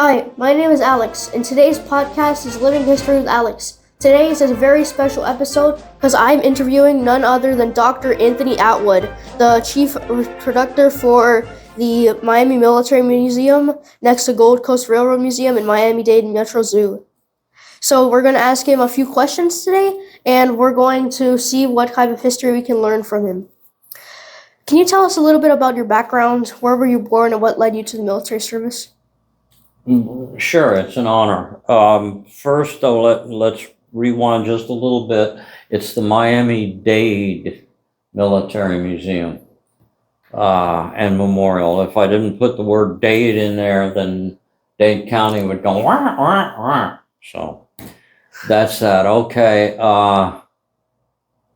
Hi, my name is Alex, and today's podcast is Living History with Alex. Today is a very special episode because I'm interviewing none other than Dr. Anthony Atwood, the chief conductor for the Miami Military Museum next to Gold Coast Railroad Museum and Miami-Dade Metro Zoo. So we're going to ask him a few questions today, and we're going to see what kind of history we can learn from him. Can you tell us a little bit about your background? Where were you born and what led you to the military service? Sure, it's an honor. First, though, let's rewind just a little bit. It's the Miami-Dade Military Museum and Memorial. If I didn't put the word Dade in there, then Dade County would go wah, wah, wah. So that's that. Okay.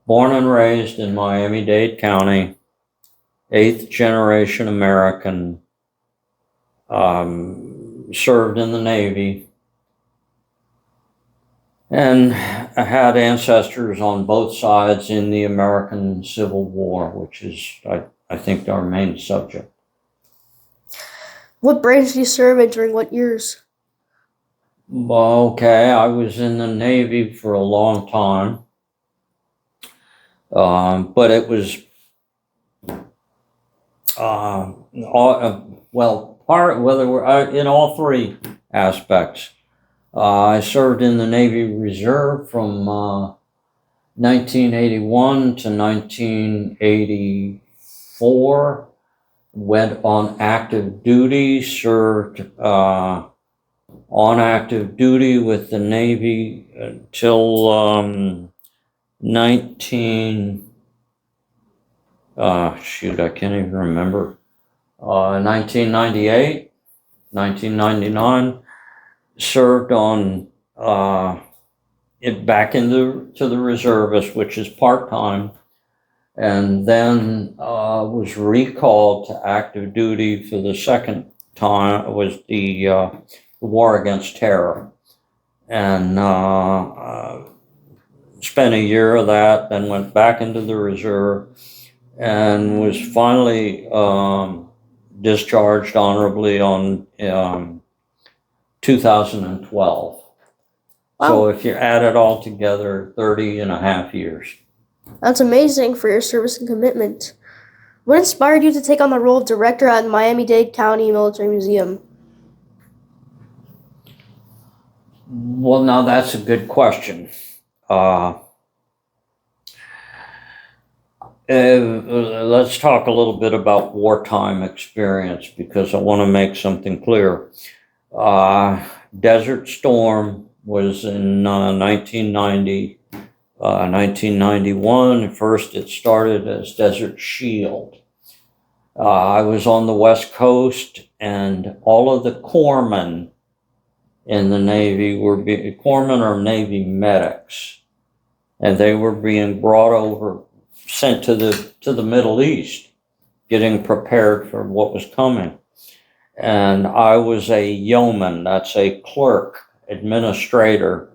Born and raised in Miami-Dade County, 8th generation American. Served in the Navy, and I had ancestors on both sides in the American Civil War, which is, I think, our main subject. What branch did you serve in during what years? Okay, I was in the Navy for a long time, but it was, in all three aspects. I served in the Navy Reserve from 1981 to 1984. Went on active duty, served on active duty with the Navy until 1998, 1999, served on back into the reservists, which is part-time, and then was recalled to active duty for the second time. It was the war against terror, and spent a year of that, then went back into the reserve, and was finally discharged honorably on 2012. Wow. So if you add it all together, 30 and a half years. That's amazing for your service and commitment. What inspired you to take on the role of director at Miami-Dade County Military Museum? Well, now that's a good question. Let's talk a little bit about wartime experience, because I want to make something clear. Desert Storm was in 1990, 1991. First, it started as Desert Shield. I was on the West Coast, and all of the corpsmen in the Navy corpsmen are Navy medics, and they were being brought over, sent to the Middle East, getting prepared for what was coming. And I was a yeoman, that's a clerk, administrator.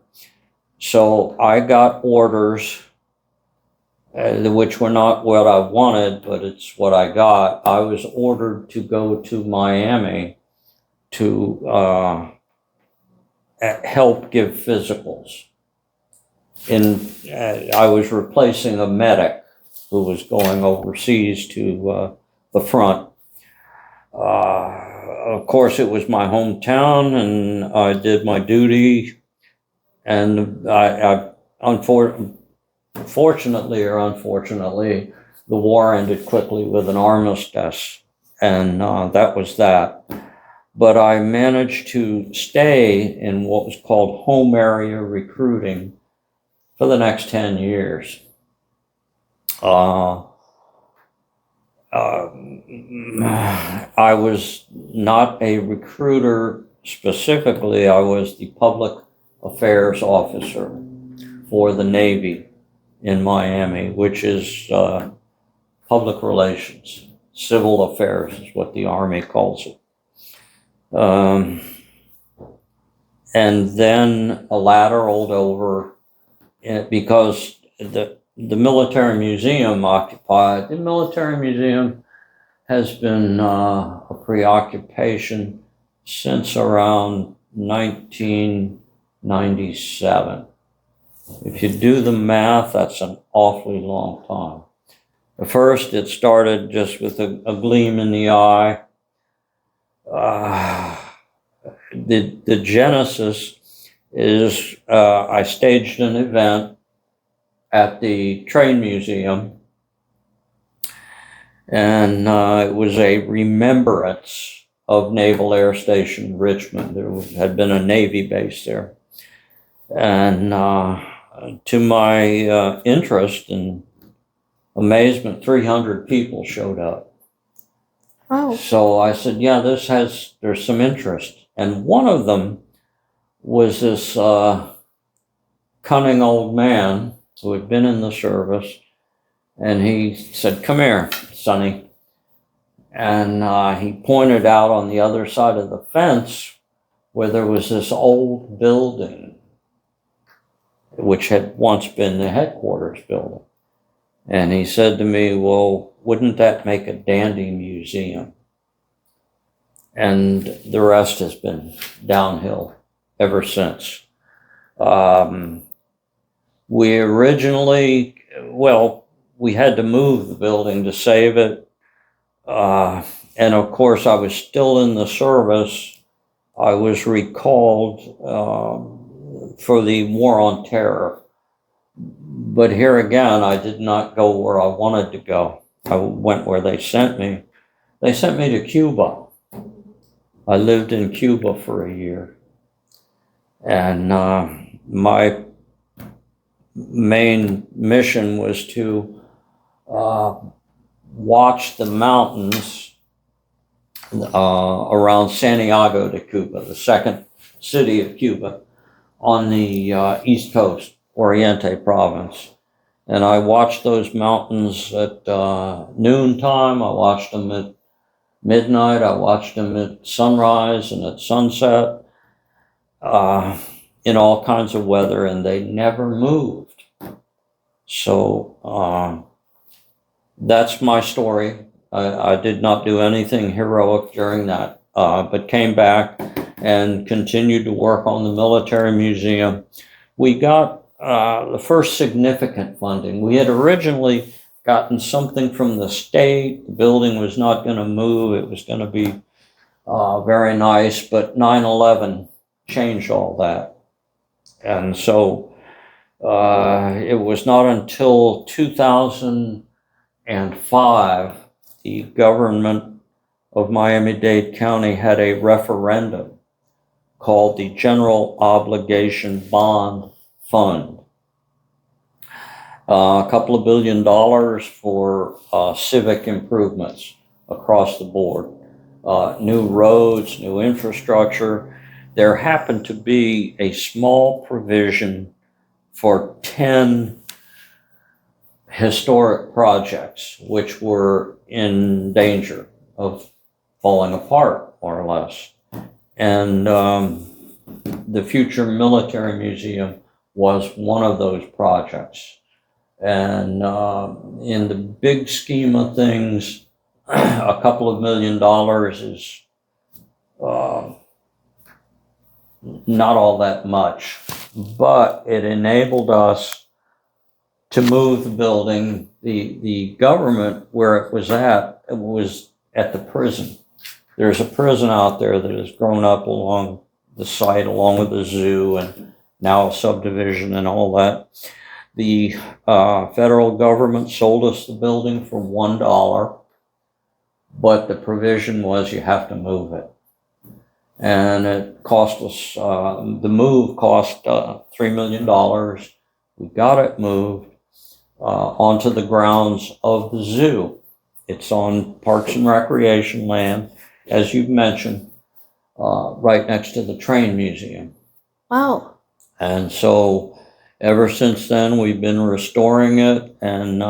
So I got orders, which were not what I wanted, but it's what I got. I was ordered to go to Miami to help give physicals. I was replacing a medic who was going overseas to the front. Of course, it was my hometown, and I did my duty. And fortunately or unfortunately, the war ended quickly with an armistice, and that was that. But I managed to stay in what was called home area recruiting for the next 10 years. I was not a recruiter specifically. I was the public affairs officer for the Navy in Miami, which is public relations. Civil affairs is what the Army calls it. And then lateraled over because the military museum occupied. The military museum has been a preoccupation since around 1997. If you do the math, that's an awfully long time. At first, it started just with a gleam in the eye. The genesis is I staged an event at the train museum, and it was a remembrance of Naval Air Station Richmond. There had been a Navy base there. And to my interest and amazement, 300 people showed up. Wow. So I said, yeah, there's some interest. And one of them was this cunning old man who had been in the service. And he said, come here, Sonny. And he pointed out on the other side of the fence where there was this old building, which had once been the headquarters building. And he said to me, well, wouldn't that make a dandy museum? And the rest has been downhill ever since. We originally, we had to move the building to save it. And of course, I was still in the service. I was recalled for the War on Terror. But here again, I did not go where I wanted to go. I went where they sent me. They sent me to Cuba. I lived in Cuba for a year. And my main mission was to watch the mountains around Santiago de Cuba, the second city of Cuba, on the East Coast, Oriente province. And I watched those mountains at noontime. I watched them at midnight. I watched them at sunrise and at sunset, in all kinds of weather, and they never moved. So that's my story. I did not do anything heroic during that, but came back and continued to work on the military museum. We got the first significant funding. We had originally gotten something from the state. The building was not going to move. It was going to be very nice, but 9/11 changed all that. And so it was not until 2005 the government of Miami-Dade County had a referendum called the General Obligation Bond Fund. A couple of $1 billion for civic improvements across the board. New roads, new infrastructure. There happened to be a small provision for 10 historic projects which were in danger of falling apart, more or less. And the future military museum was one of those projects. And in the big scheme of things, a couple of $1 million is not all that much, but it enabled us to move the building. The government, where it was at the prison. There's a prison out there that has grown up along the site, along with the zoo and now a subdivision and all that. The federal government sold us the building for $1, but the provision was you have to move it. And it cost us, the move cost $3 million. We got it moved onto the grounds of the zoo. It's on Parks and Recreation land, as you've mentioned, right next to the train museum. Wow. And so ever since then, we've been restoring it, and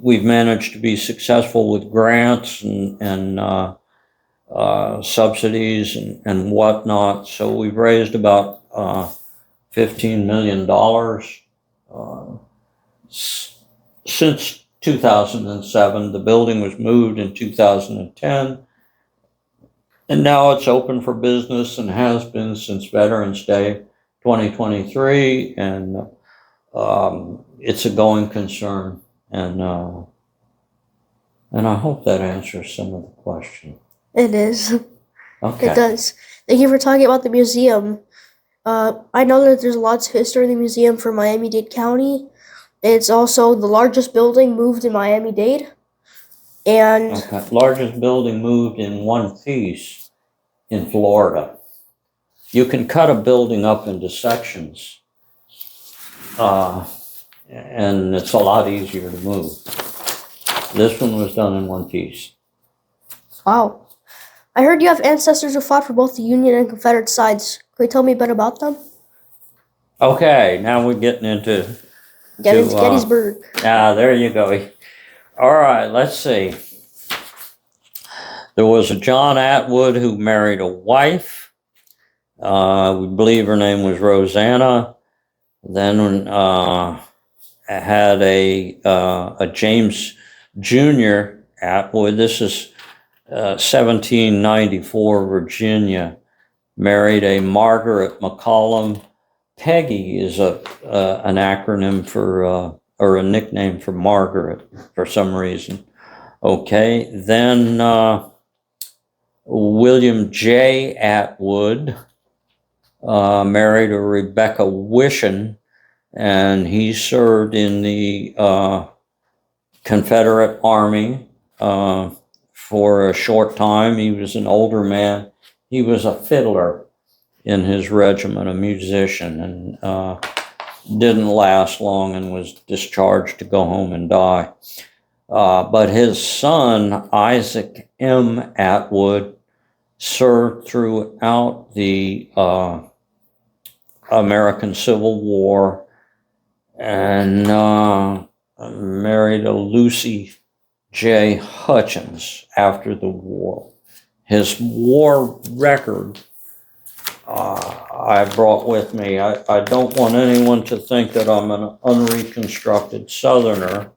we've managed to be successful with grants and subsidies and whatnot. So we've raised about $15 million since 2007. The building was moved in 2010. And now it's open for business and has been since Veterans Day 2023. And it's a going concern. And I hope that answers some of the question. It is. Okay. It does. Thank you for talking about the museum. I know that there's lots of history in the museum for Miami-Dade County. It's also the largest building moved in Miami-Dade. And Okay. Largest building moved in one piece in Florida. You can cut a building up into sections, and it's a lot easier to move. This one was done in one piece. wow. I heard you have ancestors who fought for both the Union and Confederate sides. Can you tell me a bit about them? Okay, now we're getting into Gettysburg. there you go. All right, let's see. There was a John Atwood who married a wife. We believe her name was Rosanna. Then had a James Jr. Atwood. This is 1794, Virginia. Married a Margaret McCollum. Peggy is an acronym for or a nickname for Margaret for some reason. Okay, then William J. Atwood married a Rebecca Wishon, and he served in the Confederate Army for a short time. He was an older man. He was a fiddler in his regiment, a musician, and didn't last long and was discharged to go home and die. But his son, Isaac M. Atwood, served throughout the American Civil War and married a Lucy J. Hutchins after the war. His war record I brought with me. I don't want anyone to think that I'm an unreconstructed Southerner,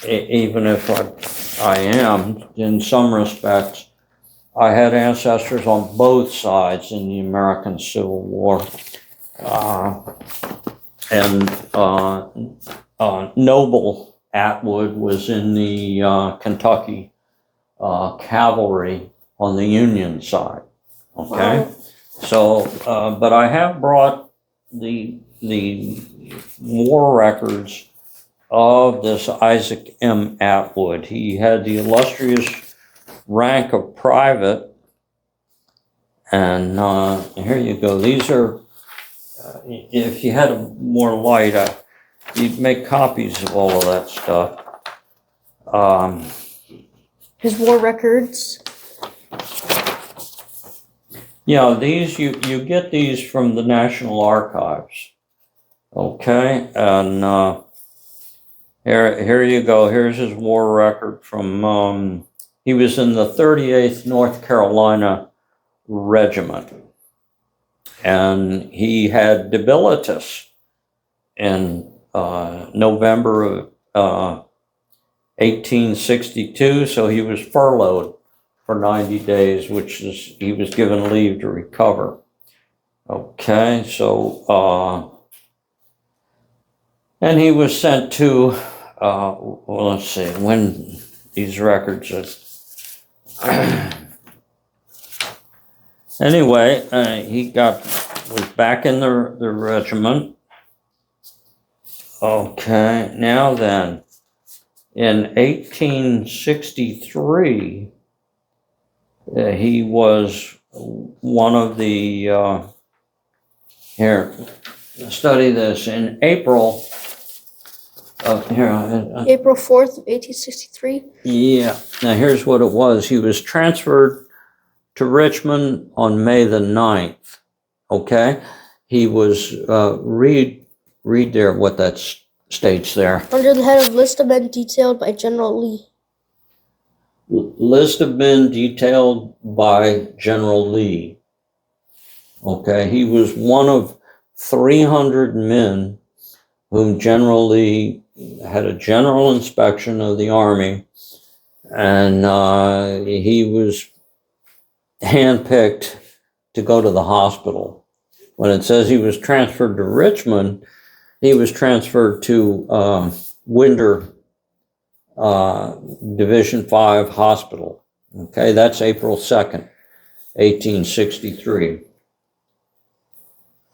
even if I am in some respects. I had ancestors on both sides in the American Civil War. Noble Atwood was in the Kentucky cavalry on the Union side. Okay. Wow. So, but I have brought the war records of this Isaac M. Atwood. He had the illustrious rank of private, and here you go. These are, if you had more light, you'd make copies of all of that stuff. His war records. Yeah, these you get these from the National Archives. Okay, and here you go. Here's his war record from. He was in the 38th North Carolina Regiment, and he had debilitus in November of 1862. So he was furloughed for 90 days, which is, he was given leave to recover. Okay, so, and he was sent to, well, let's see, when these records are, anyway, he was back in the regiment. Okay, now then, in 1863, he was one of the, here, study this, in April of, here, April 4th, 1863. yeah, now here's what it was. He was transferred to Richmond on May the 9th, okay? He was, read there what that states there. Under the head of List of Men detailed by General Lee. List of men detailed by General Lee. Okay, he was one of 300 men whom General Lee had a general inspection of the Army, and he handpicked to go to the hospital. When it says he was transferred to Richmond, he was transferred to Winder Division 5 Hospital. Okay, that's April 2nd, 1863.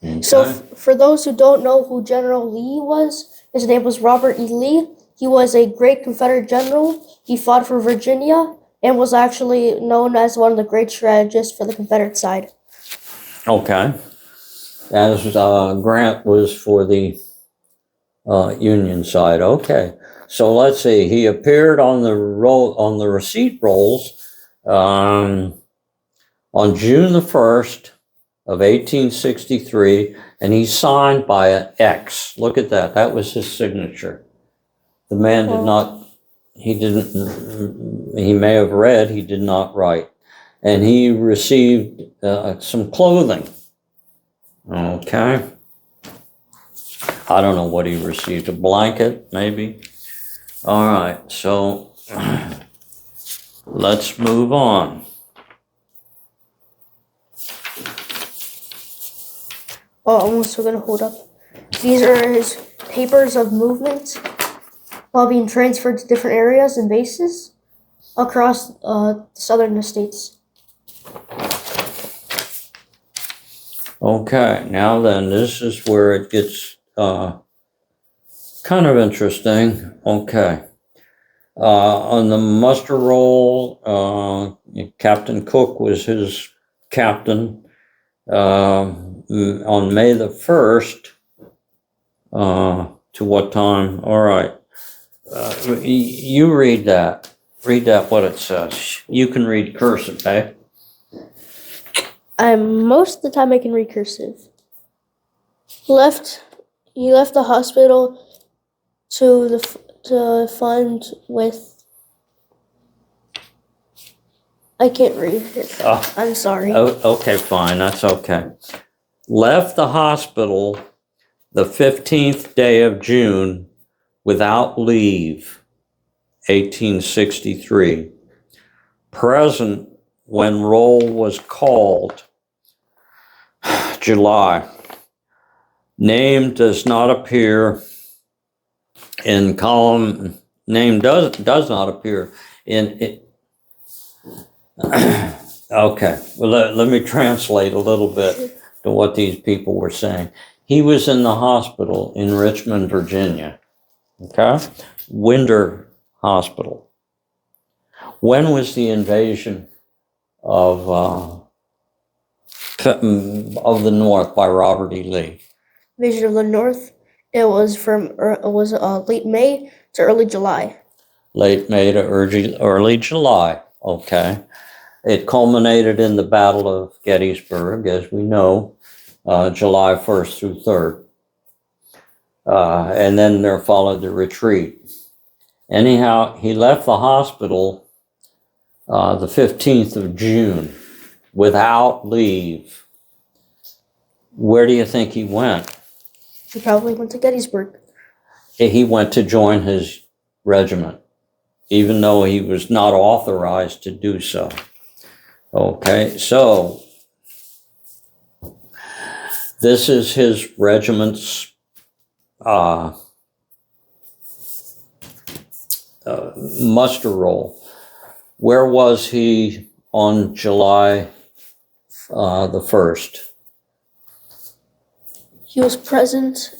Okay. So for those who don't know who General Lee was, his name was Robert E. Lee. He was a great Confederate general. He fought for Virginia and was actually known as one of the great strategists for the Confederate side. Okay. As Grant was for the Union side. Okay. So let's see. He appeared on the receipt rolls on June the 1st of 1863, and he signed by an X. Look at that. That was his signature. The man did not, he may have read, he did not write. And he received some clothing. Okay. I don't know what he received, a blanket, maybe. All right, so let's move on. Oh, I'm also going to hold up. These are his papers of movement while being transferred to different areas and bases across the southern states. Okay, now then, this is where it gets kind of interesting. Okay. On the muster roll, Captain Cook was his captain. On May the 1st, to what time? All right. You read that. Read that, what it says. You can read cursive, eh? Most of the time I can read cursive. He left the hospital to fund with. I can't read it. Oh. I'm sorry. Oh, okay, fine. That's okay. Left the hospital the 15th day of June without leave, 1863. Present when roll was called, July. Name does not appear in column. Name does not appear in it. Okay, well, let me translate a little bit to what these people were saying. He was in the hospital in Richmond, Virginia. Okay, Winder Hospital. When was the invasion of the North by Robert E. Lee? Invasion of the North. It was late May to early July. Late May to early July. Okay. It culminated in the Battle of Gettysburg, as we know, July 1st through 3rd. And then there followed the retreat. Anyhow, he left the hospital the 15th of June without leave. Where do you think he went? He probably went to Gettysburg. He went to join his regiment, even though he was not authorized to do so. Okay, so this is his regiment's muster roll. Where was he on July the 1st? He was present.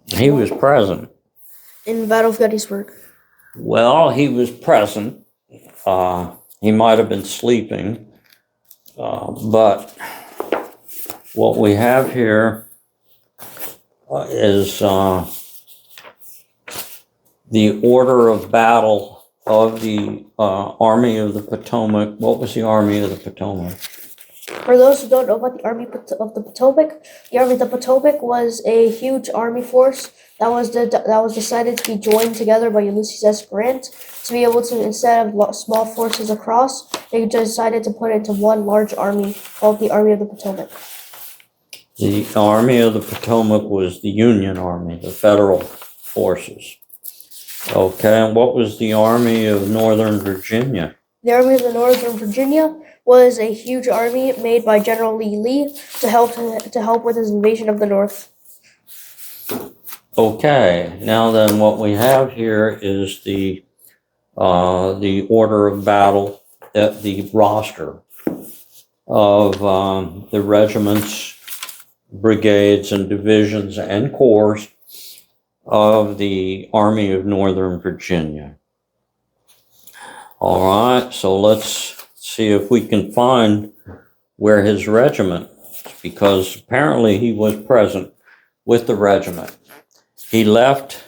He was present. In the Battle of Gettysburg. Well, he was present. He might have been sleeping. But what we have here is the order of battle of the Army of the Potomac. What was the Army of the Potomac? For those who don't know about the Army of the Potomac, the Army of the Potomac was a huge army force that was decided to be joined together by Ulysses S. Grant to be able to, instead of small forces across, they decided to put it into one large army called the Army of the Potomac. The Army of the Potomac was the Union Army, the federal forces. Okay, and what was the Army of Northern Virginia? The Army of the Northern Virginia was a huge army made by General Lee to help with his invasion of the North. Okay, now then what we have here is the order of battle, the roster of the regiments, brigades, and divisions and corps of the Army of Northern Virginia. All right, so let's see if we can find where his regiment, because apparently he was present with the regiment. He left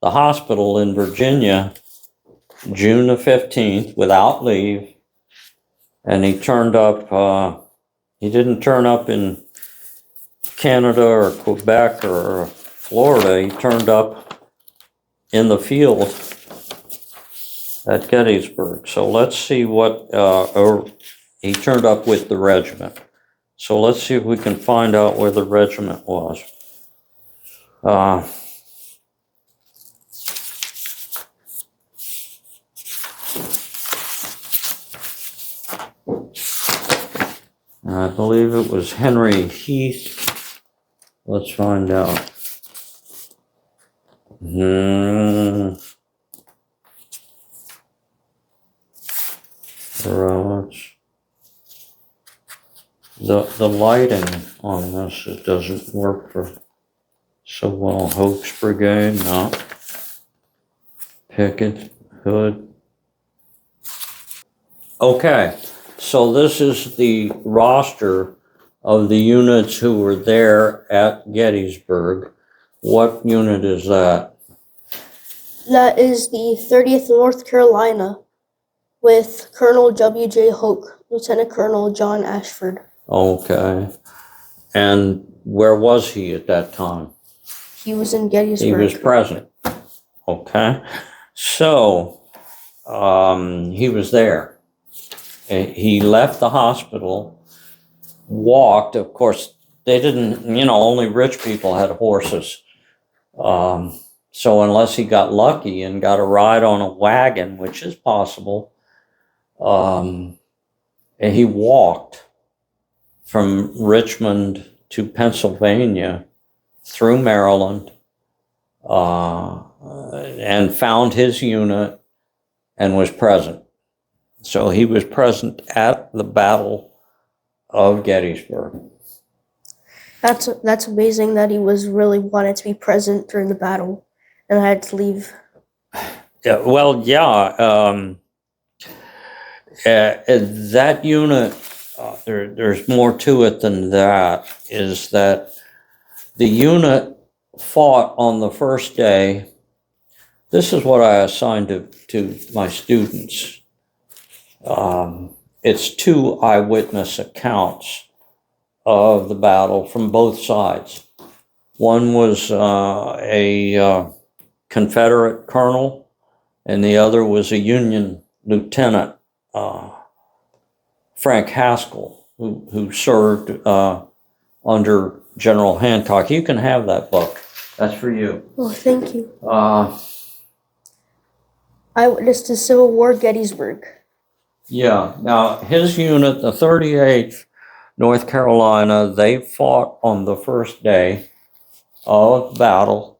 the hospital in Virginia June the 15th without leave, and he turned up, he didn't turn up in Canada or Quebec or Florida. He turned up in the field at Gettysburg. So let's see or he turned up with the regiment. So let's see if we can find out where the regiment was. I believe it was Henry Heath. Let's find out. The lighting on this, it doesn't work for so well. Hope's Brigade, no. Pickett, Hood. Okay, so this is the roster of the units who were there at Gettysburg. What unit is that? That is the 30th North Carolina with Colonel W.J. Hoke, Lieutenant Colonel John Ashford. Okay. And where was he at that time? He was in Gettysburg. He was present. Okay. So, he was there. He left the hospital, walked. Of course, they didn't, only rich people had horses. So unless he got lucky and got a ride on a wagon, which is possible, and he walked from Richmond to Pennsylvania through Maryland, and found his unit and was present. So he was present at the Battle of Gettysburg. That's amazing that he was really wanted to be present during the battle and had to leave. Yeah, well, yeah. That unit, there's more to it than that, is that the unit fought on the first day. This is what I assigned to my students. It's 2 eyewitness accounts of the battle from both sides. One was a Confederate colonel, and the other was a Union lieutenant, Frank Haskell, who served under General Hancock. You can have that book. That's for you. Oh, thank you. Eyewitness to Civil War, Gettysburg. Yeah. Now, his unit, the 38th North Carolina, they fought on the first day of battle.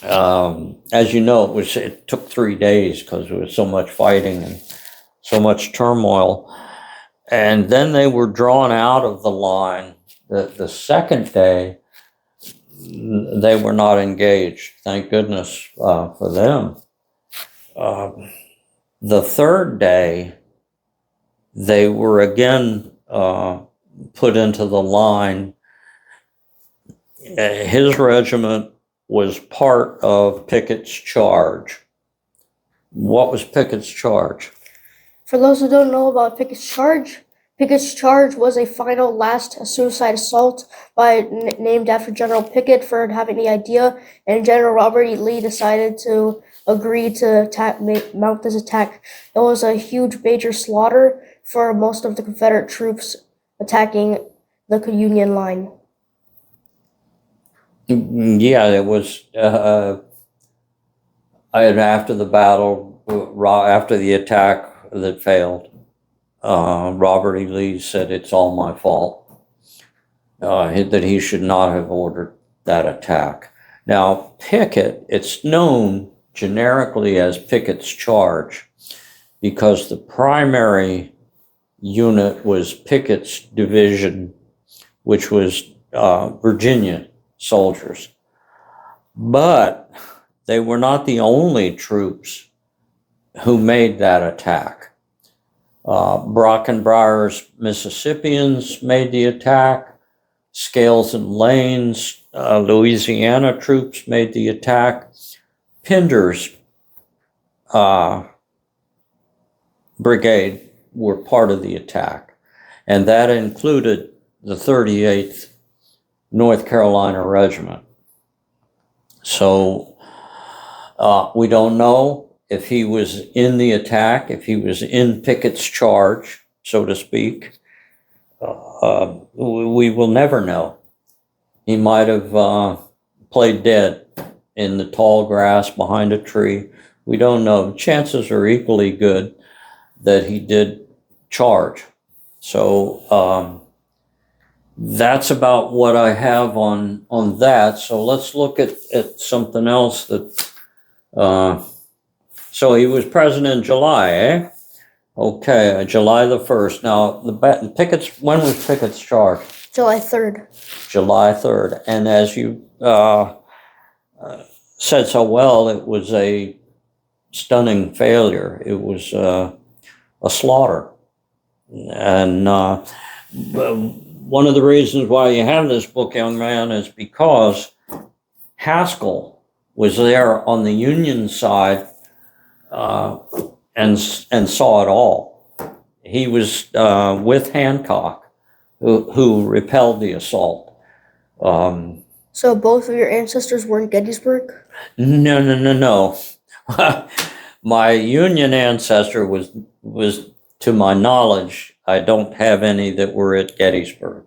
As you know, it took 3 days because there was so much fighting and so much turmoil. And then they were drawn out of the line. The second day, they were not engaged. Thank goodness for them. The third day, they were again put into the line. His regiment was part of Pickett's charge. What was Pickett's charge? For those who don't know about Pickett's charge was a final last suicide assault named after General Pickett for having the idea, and General Robert E. Lee decided to agree to mount this attack. It was a huge major slaughter for most of the Confederate troops attacking the Union line. Yeah, it was after the battle, after the attack that failed, Robert E. Lee said it's all my fault, that he should not have ordered that attack. Now, Pickett, it's known generically as Pickett's charge because the primary unit was Pickett's division, which was Virginia soldiers. But they were not the only troops who made that attack. Brockenbrier's Mississippians made the attack. Scales and Lane's Louisiana troops made the attack. Pender's brigade were part of the attack, and that included the 38th North Carolina Regiment. So we don't know if he was in the attack, if he was in Pickett's charge, so to speak. We will never know. He might have played dead in the tall grass behind a tree. We don't know. Chances are equally good that he did charge. So that's about what I have on that. So let's look at something else that, so he was president in July, eh? Okay, July the 1st. Now, Pickett's, when was Pickett's charge? July 3rd. July 3rd. And as you said so well, it was a stunning failure. It was a slaughter. And one of the reasons why you have this book, young man, is because Haskell was there on the Union side and saw it all. He was with Hancock, who repelled the assault. So both of your ancestors were in Gettysburg? No. My Union ancestor was, to my knowledge, I don't have any that were at Gettysburg.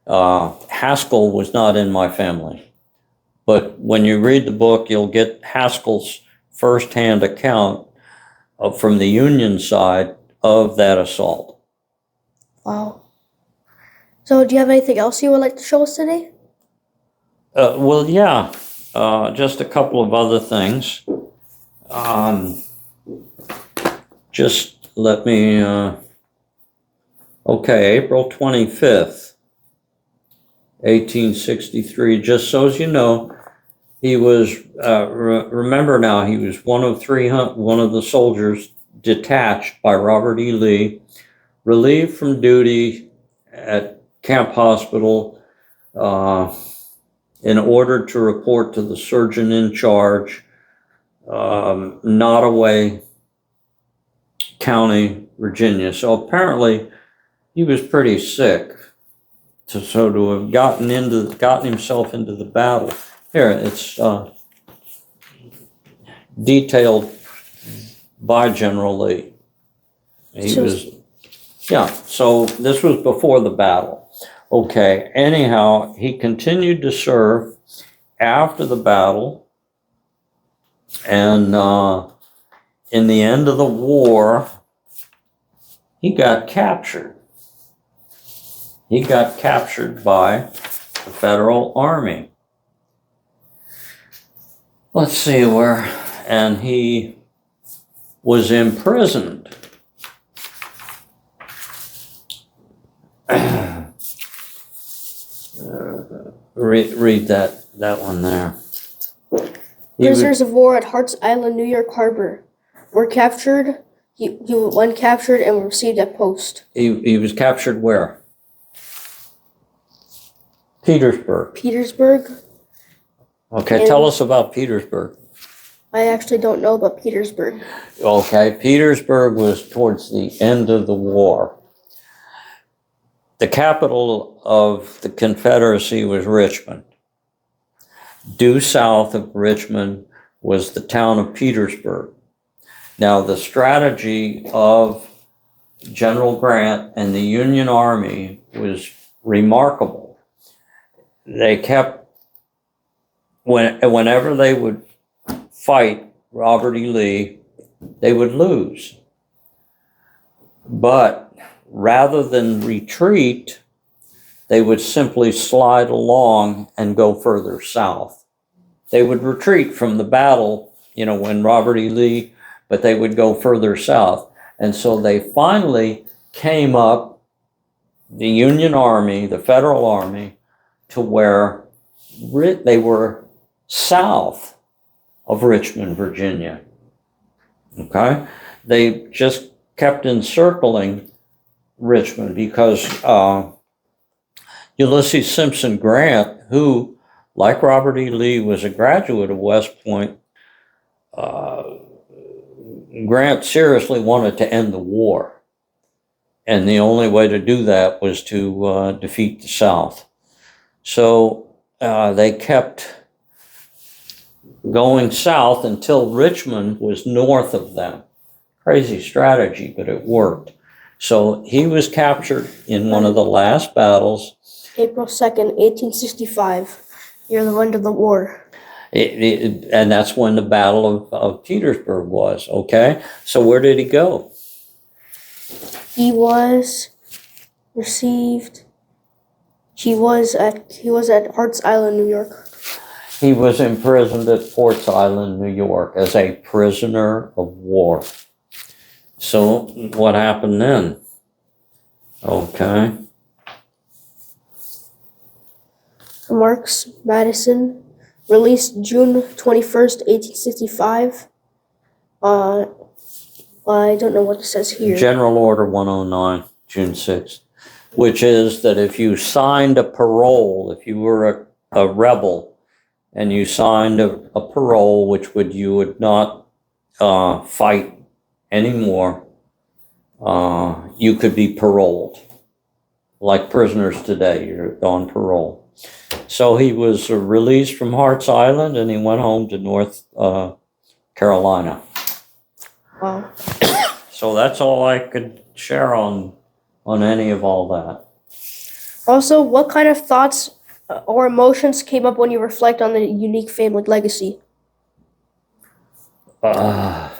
Haskell was not in my family. But when you read the book, you'll get Haskell's firsthand account from the Union side of that assault. Wow. So do you have anything else you would like to show us today? Well, yeah, just a couple of other things. Just let me, okay, April 25th, 1863, just so as you know, he was, remember now, he was one of the soldiers detached by Robert E. Lee, relieved from duty at Camp Hospital, in order to report to the surgeon in charge, Nottoway County, Virginia. So apparently he was pretty sick. So to have gotten himself into the battle. Here, it's detailed by General Lee. So this was before the battle. Okay, anyhow, he continued to serve after the battle, and in the end of the war, he got captured. He got captured by the Federal Army. Let's see where, and he was imprisoned. Read that one there. Prisoners of war at Hart's Island, New York Harbor were captured. He when captured and received a post. He was captured where? Petersburg. Petersburg. Okay, tell us about Petersburg. I actually don't know about Petersburg. Okay, Petersburg was towards the end of the war. The capital of the Confederacy was Richmond. Due south of Richmond was the town of Petersburg. Now, the strategy of General Grant and the Union Army was remarkable. They kept, whenever they would fight Robert E. Lee they would lose. But rather than retreat, they would simply slide along and go further south. They would retreat from the battle, when Robert E. Lee, but they would go further south. And so they finally came up, the Union Army, the Federal Army, to where they were south of Richmond, Virginia. Okay? They just kept encircling Richmond because Ulysses Simpson Grant, who, like Robert E. Lee, was a graduate of West Point, Grant seriously wanted to end the war. And the only way to do that was to defeat the South. So they kept going south until Richmond was north of them. Crazy strategy, but it worked. So he was captured in one of the last battles. April 2nd, 1865, near the end of the war. And that's when the Battle of Petersburg was, okay? So where did he go? He was received, he was at Hart's Island, New York. He was imprisoned at Forts Island, New York, as a prisoner of war. So what happened then? Okay. Marks Madison, released June 21st, 1865. I don't know what it says here. General Order 109, June 6th, which is that if you signed a parole, if you were a rebel and you signed a parole, you would not fight anymore, you could be paroled. Like prisoners today, you're on parole. So he was released from Hart's Island and he went home to North Carolina. Wow. So that's all I could share on any of all that. Also, what kind of thoughts or emotions came up when you reflect on the unique family legacy? That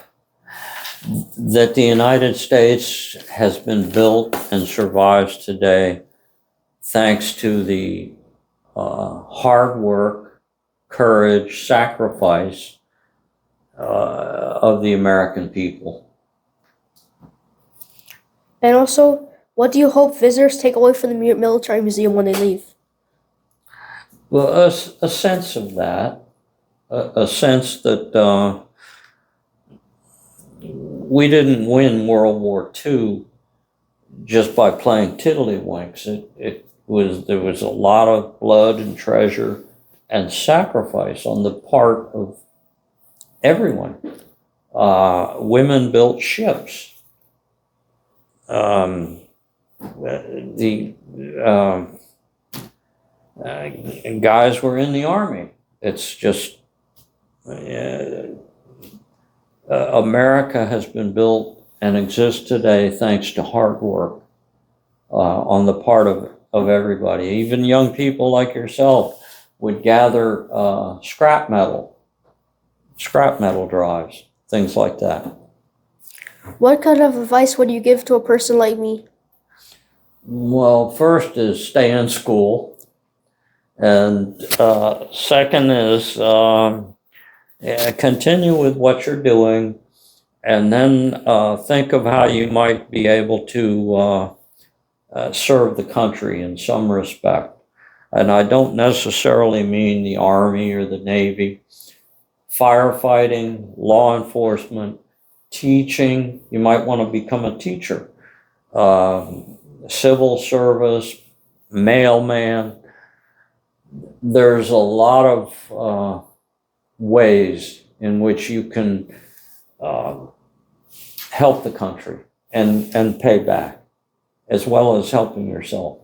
the United States has been built and survives today thanks to the hard work, courage, sacrifice of the American people. And also, what do you hope visitors take away from the Military Museum when they leave? Well, a sense of that, a sense that we didn't win World War II just by playing tiddlywinks. There was a lot of blood and treasure and sacrifice on the part of everyone. Women built ships. Guys were in the Army. It's just America has been built and exists today thanks to hard work on the part of everybody. Even young people like yourself would gather scrap metal drives, things like that. What kind of advice would you give to a person like me? Well, first is stay in school. And second is continue with what you're doing. And then think of how you might be able to serve the country in some respect. And I don't necessarily mean the Army or the Navy. Firefighting, law enforcement, teaching. You might want to become a teacher. Civil service, mailman. There's a lot of ways in which you can help the country and pay back, as well as helping yourself.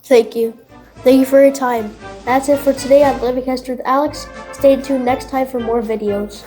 Thank you. Thank you for your time. That's it for today on Living History with Alex. Stay tuned next time for more videos.